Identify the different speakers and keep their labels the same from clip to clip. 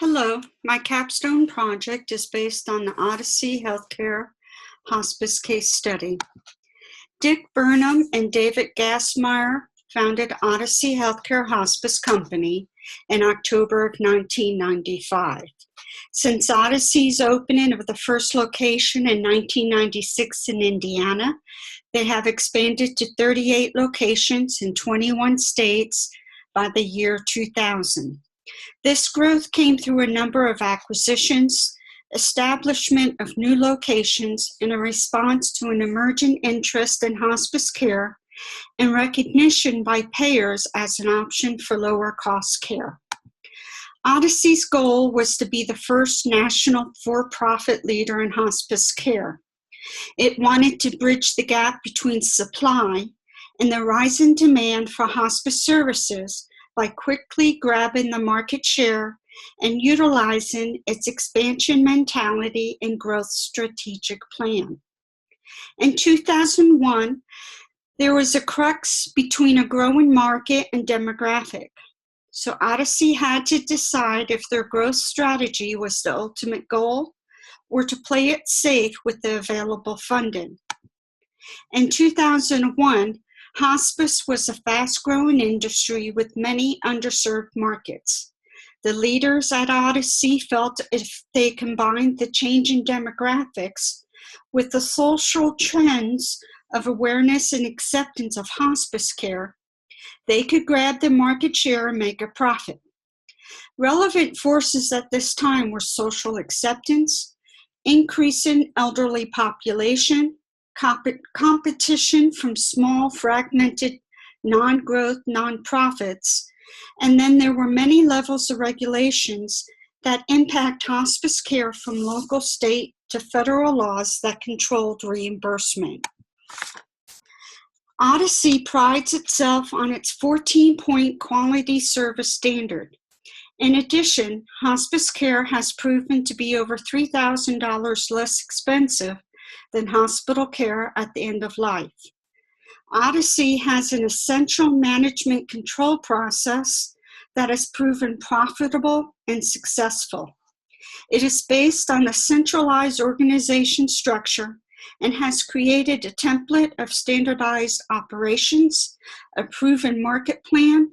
Speaker 1: Hello, my Capstone project is based on the Odyssey Healthcare Hospice case study. Dick Burnham and David Gassmeyer founded Odyssey Healthcare Hospice Company in October of 1995. Since Odyssey's opening of the first location in 1996 in Indiana, they have expanded to 38 locations in 21 states by the year 2000. This growth came through a number of acquisitions, establishment of new locations in a response to an emerging interest in hospice care, and recognition by payers as an option for lower cost care. Odyssey's goal was to be the first national for-profit leader in hospice care. It wanted to bridge the gap between supply and the rising demand for hospice services by quickly grabbing the market share and utilizing its expansion mentality and growth strategic plan. In 2001, there was a crux between a growing market and demographic. So Odyssey had to decide if their growth strategy was the ultimate goal or to play it safe with the available funding. In 2001, hospice was a fast-growing industry with many underserved markets. The leaders at Odyssey felt if they combined the changing demographics with the social trends of awareness and acceptance of hospice care, they could grab the market share and make a profit. Relevant forces at this time were social acceptance, increasing elderly population, competition from small, fragmented, non-growth nonprofits, and then there were many levels of regulations that impact hospice care from local, state, to federal laws that controlled reimbursement. Odyssey prides itself on its 14-point quality service standard. In addition, hospice care has proven to be over $3,000 less expensive than hospital care at the end of life. Odyssey has an essential management control process that has proven profitable and successful. It is based on a centralized organization structure and has created a template of standardized operations, a proven market plan,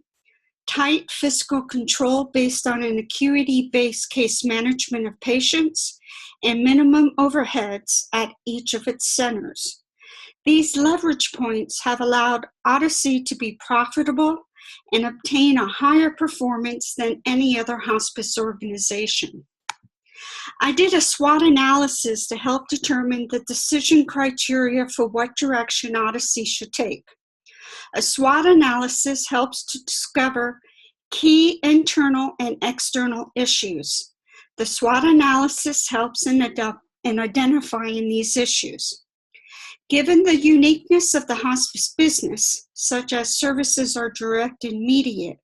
Speaker 1: tight fiscal control based on an acuity-based case management of patients, and minimum overheads at each of its centers. These leverage points have allowed Odyssey to be profitable and obtain a higher performance than any other hospice organization. I did a SWOT analysis to help determine the decision criteria for what direction Odyssey should take. A SWOT analysis helps to discover key internal and external issues. The SWOT analysis helps in identifying these issues. Given the uniqueness of the hospice business, such as services are direct and immediate,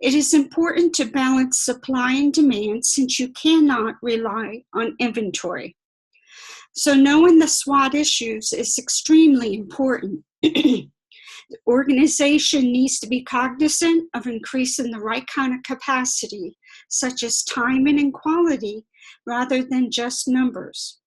Speaker 1: it is important to balance supply and demand since you cannot rely on inventory. So knowing the SWOT issues is extremely important. The organization needs to be cognizant of increasing the right kind of capacity, such as timing and quality, rather than just numbers.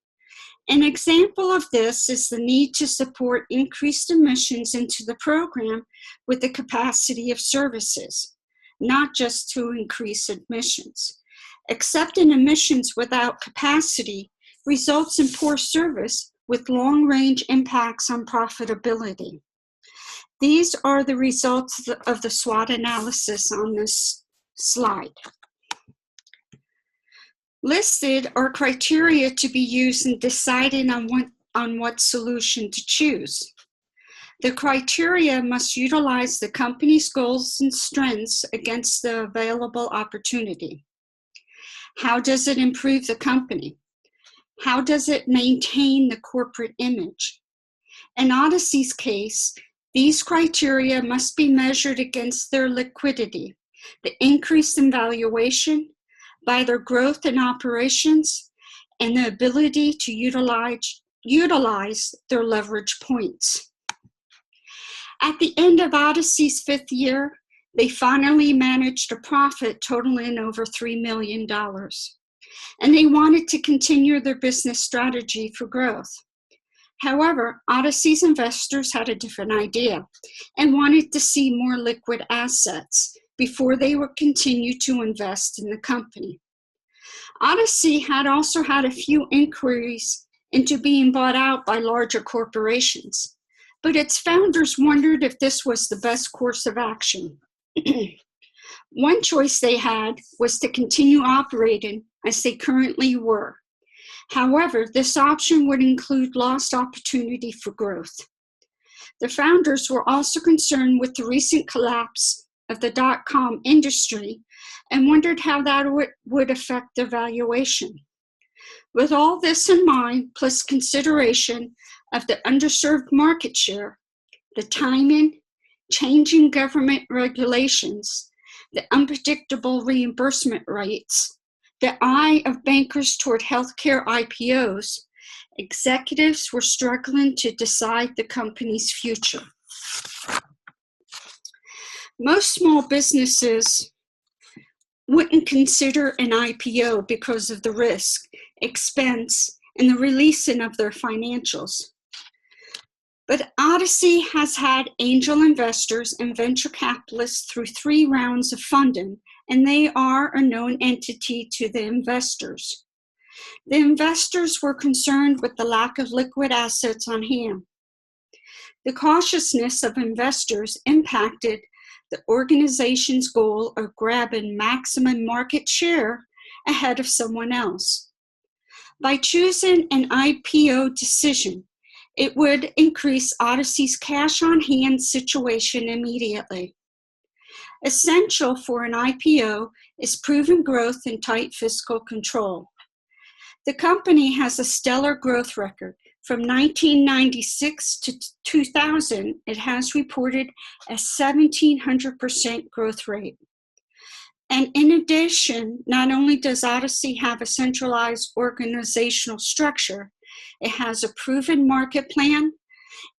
Speaker 1: An example of this is the need to support increased admissions into the program with the capacity of services, not just to increase admissions. Accepting admissions without capacity results in poor service with long-range impacts on profitability. These are the results of the SWOT analysis on this slide. Listed are criteria to be used in deciding on what solution to choose. The criteria must utilize the company's goals and strengths against the available opportunity. How does it improve the company? How does it maintain the corporate image? In Odyssey's case, these criteria must be measured against their liquidity, the increase in valuation, by their growth in operations, and the ability to utilize their leverage points. At the end of Odyssey's 5th year, They finally managed a profit totaling over $3 million. And they wanted to continue their business strategy for growth. However, Odyssey's investors had a different idea and wanted to see more liquid assets before they would continue to invest in the company. Odyssey had also had a few inquiries into being bought out by larger corporations, but its founders wondered if this was the best course of action. One choice they had was to continue operating as they currently were. However, this option would include lost opportunity for growth. The founders were also concerned with the recent collapse of the dot-com industry and wondered how that would affect their valuation. With all this in mind, plus consideration of the underserved market share, the timing, changing government regulations, the unpredictable reimbursement rates, the eye of bankers toward healthcare IPOs, executives were struggling to decide the company's future. Most small businesses wouldn't consider an IPO because of the risk, expense, and the releasing of their financials. But Odyssey has had angel investors and venture capitalists through 3 rounds of funding, and they are a known entity to the investors. The investors were concerned with the lack of liquid assets on hand. The cautiousness of investors impacted the organization's goal of grabbing maximum market share ahead of someone else. By choosing an IPO decision, it would increase Odyssey's cash on hand situation immediately. Essential for an IPO is proven growth and tight fiscal control. The company has a stellar growth record. From 1996 to 2000, it has reported a 1,700% growth rate. And in addition, not only does Odyssey have a centralized organizational structure, it has a proven market plan,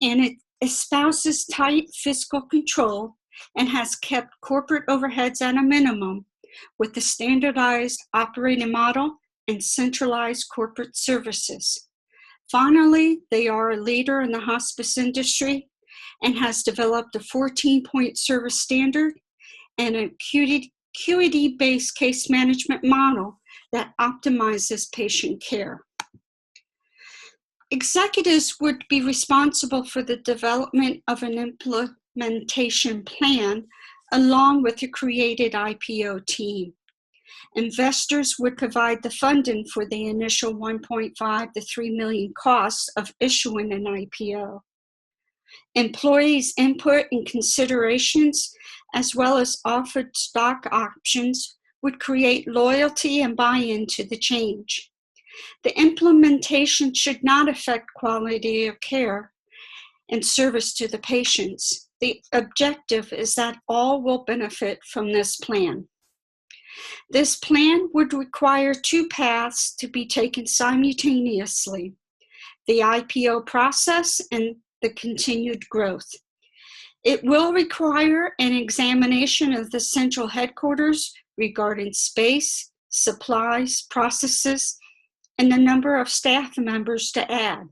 Speaker 1: and it espouses tight fiscal control and has kept corporate overheads at a minimum with a standardized operating model and centralized corporate services. Finally, they are a leader in the hospice industry and has developed a 14-point service standard and a QED-based case management model that optimizes patient care. Executives would be responsible for the development of an implementation plan along with the created IPO team. Investors would provide the funding for the initial $1.5 to $3 million costs of issuing an IPO. Employees' input and considerations, as well as offered stock options, would create loyalty and buy-in to the change. The implementation should not affect quality of care and service to the patients. The objective is that all will benefit from this plan. This plan would require 2 paths to be taken simultaneously: the IPO process and the continued growth. It will require an examination of the central headquarters regarding space, supplies, processes, and the number of staff members to add.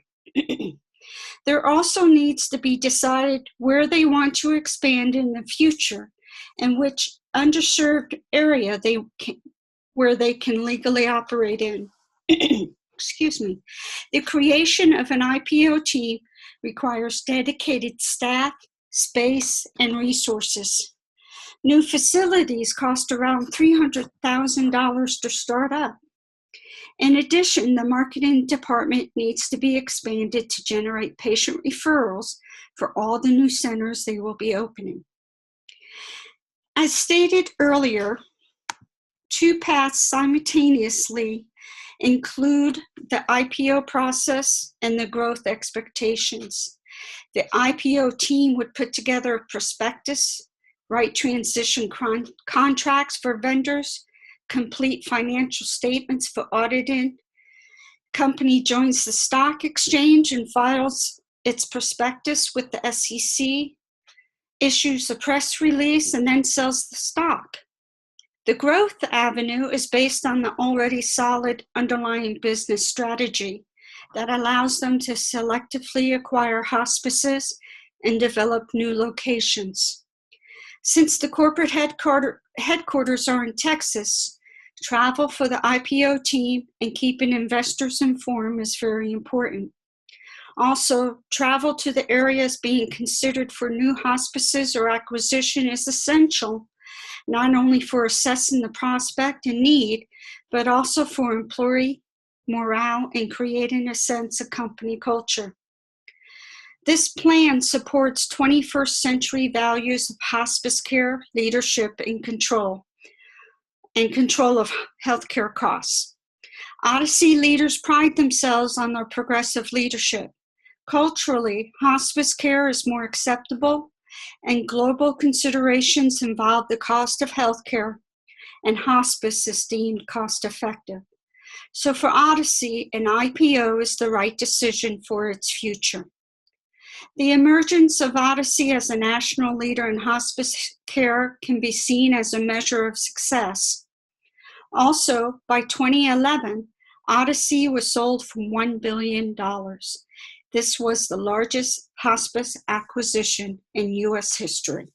Speaker 1: There also needs to be decided where they want to expand in the future and which underserved area where they can legally operate in. Excuse me. The creation of an IPO team requires dedicated staff, space, and resources. New facilities cost around $300,000 to start up. In addition, the marketing department needs to be expanded to generate patient referrals for all the new centers they will be opening. As stated earlier, 2 paths simultaneously include the IPO process and the growth expectations. The IPO team would put together a prospectus, write transition contracts for vendors, complete financial statements for auditing. Company joins the stock exchange and files its prospectus with the SEC. issues a press release, and then sells the stock. The growth avenue is based on the already solid underlying business strategy that allows them to selectively acquire hospices and develop new locations. Since the corporate headquarters are in Texas, travel for the IPO team and keeping investors informed is very important. Also, travel to the areas being considered for new hospices or acquisition is essential, not only for assessing the prospect and need, but also for employee morale and creating a sense of company culture. This plan supports 21st century values of hospice care, leadership, and control of healthcare costs. Odyssey leaders pride themselves on their progressive leadership. Culturally, hospice care is more acceptable, and global considerations involve the cost of healthcare, and hospice is deemed cost-effective. So for Odyssey, an IPO is the right decision for its future. The emergence of Odyssey as a national leader in hospice care can be seen as a measure of success. Also, by 2011, Odyssey was sold for $1 billion. This was the largest hospice acquisition in U.S. history.